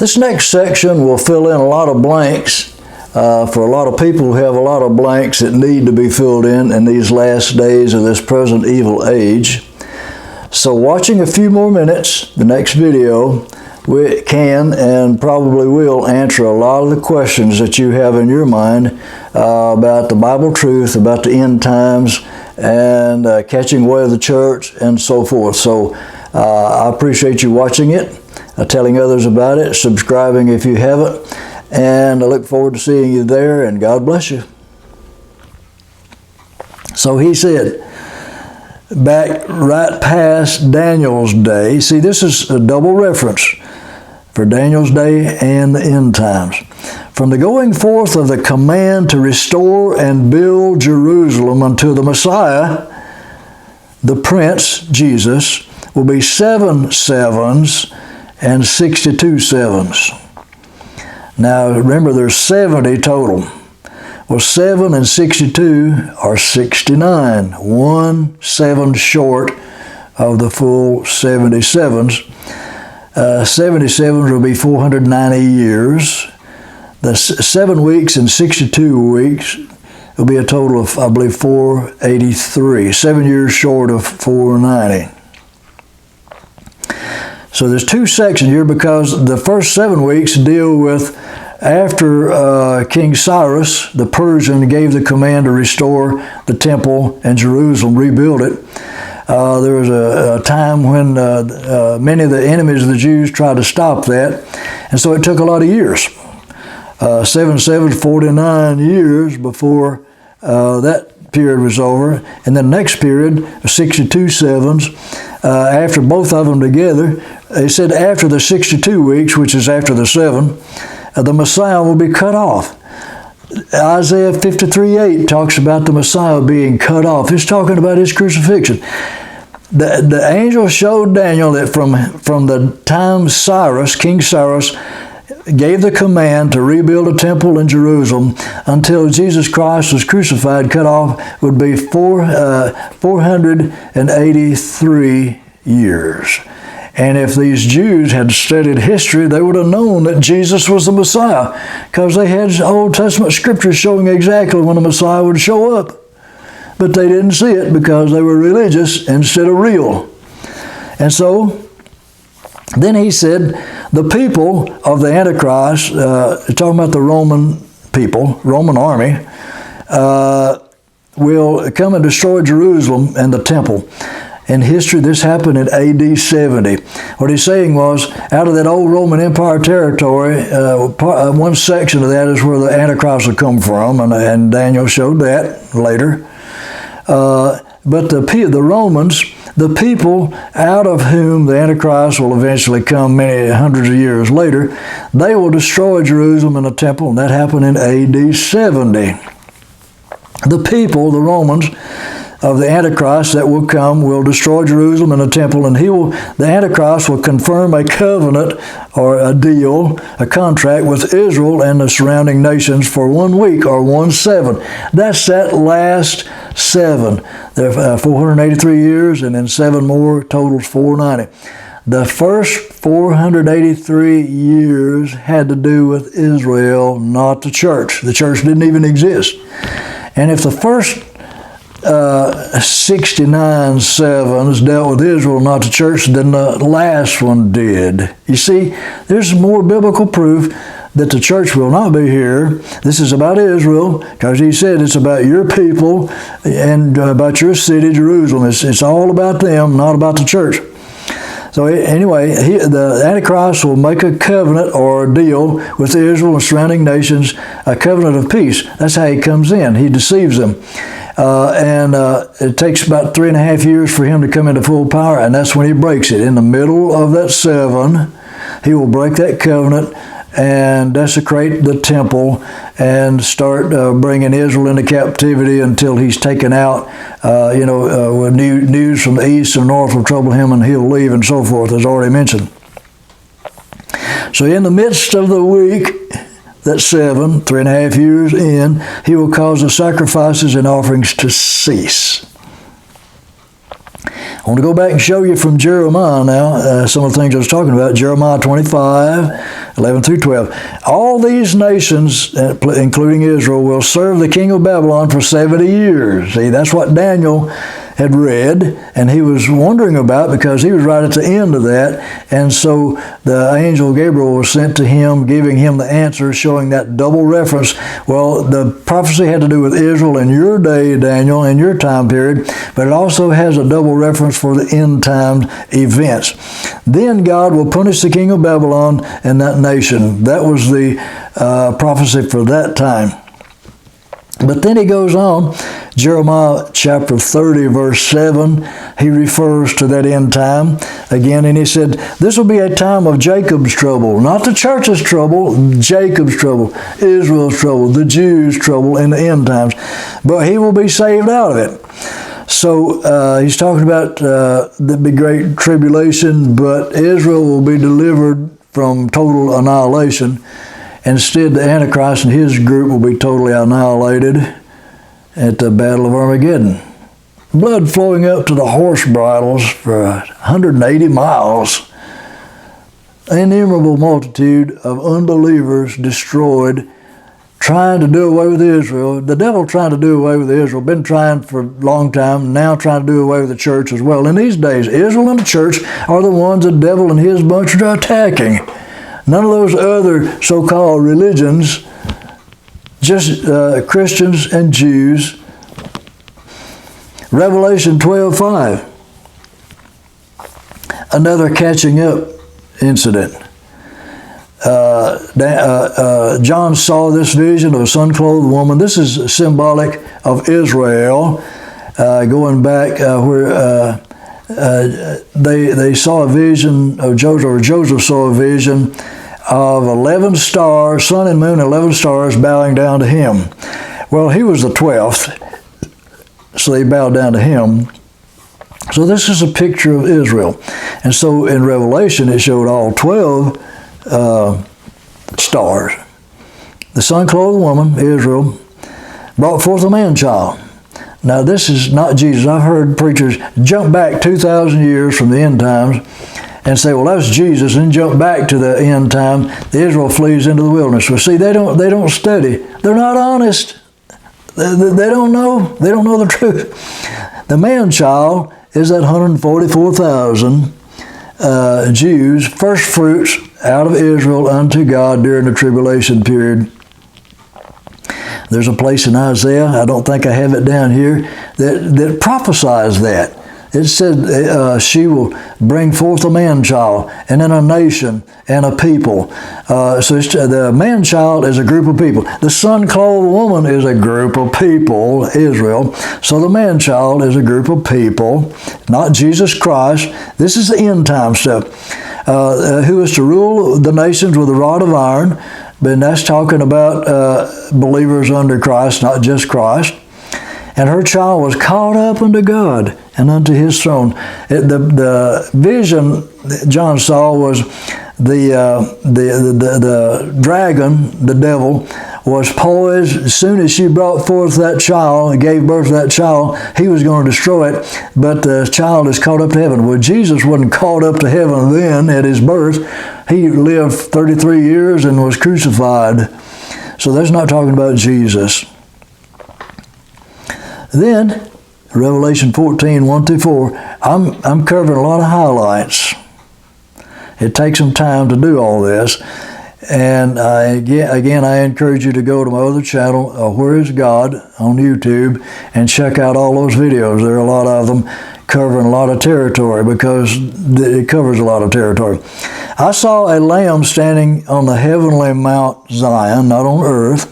This next section will fill in a lot of blanks for a lot of people who have a lot of blanks that need to be filled in these last days of this present evil age. So watching a few more minutes, the next video, we can and probably will answer a lot of the questions that you have in your mind about the Bible truth, about the end times, and catching away of the church, and so forth. So I appreciate you watching it, telling others about it, subscribing if you haven't, and I look forward to seeing you there, and God bless you. So he said, back right past Daniel's day. See, this is a double reference for Daniel's day and the end times. From the going forth of the command to restore and build Jerusalem until the Messiah, the Prince, Jesus, will be 7 sevens and 62 sevens. Now remember, there's 70 total. Well, 7 and 62 are 69. 1 7 short of the full 77s. 77s will be 490 years. The 7 weeks and 62 weeks will be a total of, I believe, 483. 7 years short of 490. So there's 2 sections here because the first 7 weeks deal with after King Cyrus, the Persian, gave the command to restore the temple and Jerusalem, rebuild it. There was a time when many of the enemies of the Jews tried to stop that, and so it took a lot of years. 7 sevens, 49 years before that period was over, and then the next period, 62 sevens, after both of them together, they said after the 62 weeks, which is after the 7, the Messiah will be cut off. Isaiah 53:8 talks about the Messiah being cut off. It's talking about his crucifixion. The angel showed Daniel that from the time Cyrus, King Cyrus, gave the command to rebuild a temple in Jerusalem until Jesus Christ was crucified, cut off, would be 483 years. And if these Jews had studied history, they would have known that Jesus was the Messiah, because they had Old Testament scriptures showing exactly when the Messiah would show up. But they didn't see it because they were religious instead of real. And so, then he said, the people of the Antichrist, talking about the Roman people, Roman army, will come and destroy Jerusalem and the temple. In history, this happened in AD 70. What he's saying was, out of that old Roman Empire territory, one section of that is where the Antichrist will come from, and Daniel showed that later. But the Romans, the people out of whom the Antichrist will eventually come many hundreds of years later, they will destroy Jerusalem and the temple, and that happened in AD 70. The people, the Romans, of the Antichrist that will come will destroy Jerusalem and the temple, and the Antichrist will confirm a covenant or a deal, a contract with Israel and the surrounding nations for 1 week or 1 7. That's that last 7. There are 483 years, and then 7 more totals 490. The first 483 years had to do with Israel, not the church. The church didn't even exist. And if the first 69 sevens dealt with Israel, not the church, then the last one did. You see, there's more biblical proof that the church will not be here. This is about Israel, because he said it's about your people and about your city, Jerusalem. It's all about them, not about the church. So anyway, the Antichrist will make a covenant or a deal with Israel and surrounding nations, a covenant of peace. That's how he comes in. He deceives them. It takes about 3.5 years for him to come into full power, and that's when he breaks it. In the middle of that 7, he will break that covenant and desecrate the temple and start bringing Israel into captivity until he's taken out. When news from the east and north will trouble him, and he'll leave, and so forth, as already mentioned. So in the midst of the week, that 7, 3.5 years in, he will cause the sacrifices and offerings to cease. I want to go back and show you from Jeremiah now, some of the things I was talking about. Jeremiah 25, 11 through 12. All these nations, including Israel, will serve the king of Babylon for 70 years. See, that's what Daniel had read, and he was wondering about, because he was right at the end of that. And so the angel Gabriel was sent to him, giving him the answer, showing that double reference. Well, the prophecy had to do with Israel in your day, Daniel, in your time period, but it also has a double reference for the end time events. Then God will punish the king of Babylon and that nation. That was the prophecy for that time. But then he goes on, Jeremiah chapter 30, verse 7, he refers to that end time again, and he said, this will be a time of Jacob's trouble, not the church's trouble, Jacob's trouble, Israel's trouble, the Jews' trouble in the end times, but he will be saved out of it. So he's talking about the big great tribulation, but Israel will be delivered from total annihilation. Instead, the Antichrist and his group will be totally annihilated at the Battle of Armageddon. Blood flowing up to the horse bridles for 180 miles. Innumerable multitude of unbelievers destroyed, trying to do away with Israel. The devil trying to do away with Israel, been trying for a long time, now trying to do away with the church as well. In these days, Israel and the church are the ones the devil and his bunch are attacking. None of those other so-called religions, just Christians and Jews. Revelation 12:5, another catching up incident. John saw this vision of a sun-clothed woman. This is symbolic of Israel, going back where they saw a vision of Joseph, or Joseph saw a vision of 11 stars, sun and moon, 11 stars bowing down to him. Well, he was the 12th, so they bowed down to him. So this is a picture of Israel. And so in Revelation, it showed all 12 stars. The sun-clothed woman, Israel, brought forth a man-child. Now, this is not Jesus. I've heard preachers jump back 2,000 years from the end times and say, well, that's Jesus, and jump back to the end time. The Israel flees into the wilderness. Well, see, they don't study. They're not honest. They don't know. They don't know the truth. The man-child is that 144,000 Jews, first fruits out of Israel unto God during the tribulation period. There's a place in Isaiah, I don't think I have it down here, that prophesies that. It said she will bring forth a man-child, and then a nation and a people. So the man-child is a group of people. The sun-clothed woman is a group of people, Israel. So the man-child is a group of people, not Jesus Christ. This is the end-time stuff. Who is to rule the nations with a rod of iron. But that's talking about believers under Christ, not just Christ. And her child was caught up unto God and unto his throne. The vision that John saw was the dragon, the devil, was poised. As soon as she brought forth that child and gave birth to that child, he was going to destroy it, but the child is caught up to heaven. Well, Jesus wasn't caught up to heaven then at his birth. He lived 33 years and was crucified. So that's not talking about Jesus. Then, Revelation 14, 1 through 4, I'm covering a lot of highlights. It takes some time to do all this. And again, I encourage you to go to my other channel, Where is God, on YouTube, and check out all those videos. There are a lot of them covering a lot of territory, because it covers a lot of territory. I saw a lamb standing on the heavenly Mount Zion, not on earth,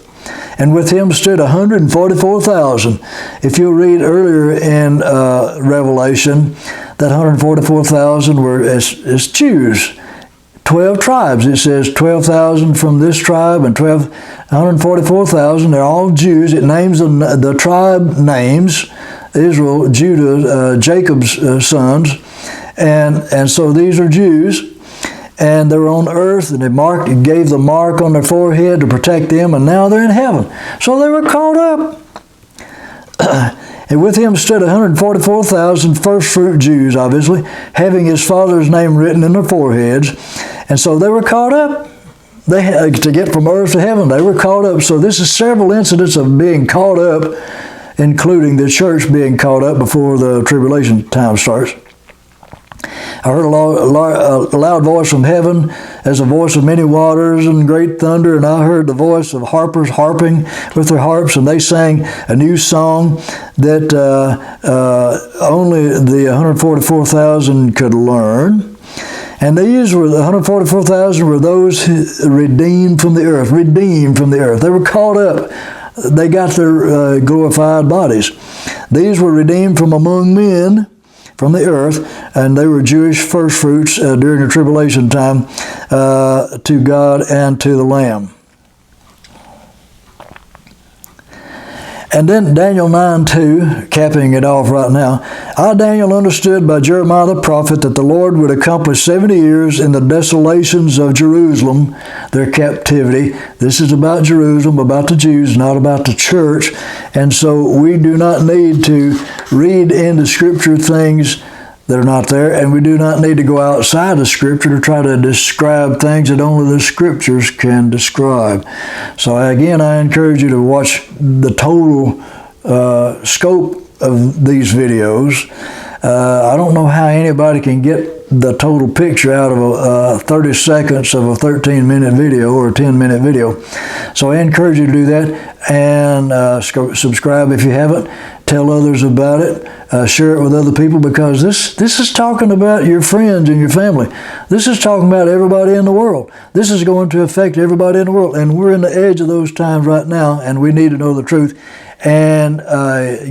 and with him stood 144,000. If you read earlier in Revelation, that 144,000 were as Jews. 12 tribes. It says 12,000 from this tribe and 144,000. They're all Jews. It names the tribe names, Israel, Judah, Jacob's sons. And so these are Jews. And they're on earth, and it gave the mark on their forehead to protect them, and now they're in heaven. So they were caught up. And with him stood 144,000 first-fruit Jews, obviously, having his father's name written in their foreheads. And so they were caught up. They had to get from earth to heaven. They were caught up. So this is several incidents of being caught up, including the church being caught up before the tribulation time starts. I heard a loud voice from heaven as a voice of many waters and great thunder, and I heard the voice of harpers harping with their harps, and they sang a new song that only the 144,000 could learn. And these were, the 144,000 were those who redeemed from the earth, redeemed from the earth. They were caught up. They got their glorified bodies. These were redeemed from among men, from the earth, and they were Jewish firstfruits during the tribulation time to God and to the Lamb. And then Daniel 9:2, capping it off right now. I, Daniel, understood by Jeremiah the prophet that the Lord would accomplish 70 years in the desolations of Jerusalem, their captivity. This is about Jerusalem, about the Jews, not about the church. And so we do not need to read into Scripture things that are not there, and we do not need to go outside of Scripture to try to describe things that only the Scriptures can describe. So again, I encourage you to watch the total scope of these videos. I don't know how anybody can get the total picture out of 30 seconds of a 13-minute video or a 10-minute video. So I encourage you to do that, and subscribe if you haven't. Tell others about it. Share it with other people, because this is talking about your friends and your family. This is talking about everybody in the world. This is going to affect everybody in the world, and we're in the edge of those times right now, and we need to know the truth and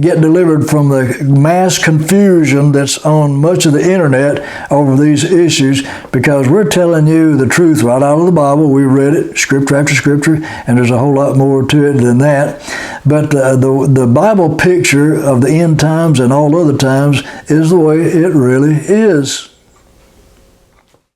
get delivered from the mass confusion that's on much of the internet over these issues, because we're telling you the truth right out of the Bible. We read it, scripture after scripture, and there's a whole lot more to it than that. But the Bible picture of the end times and all other times is the way it really is.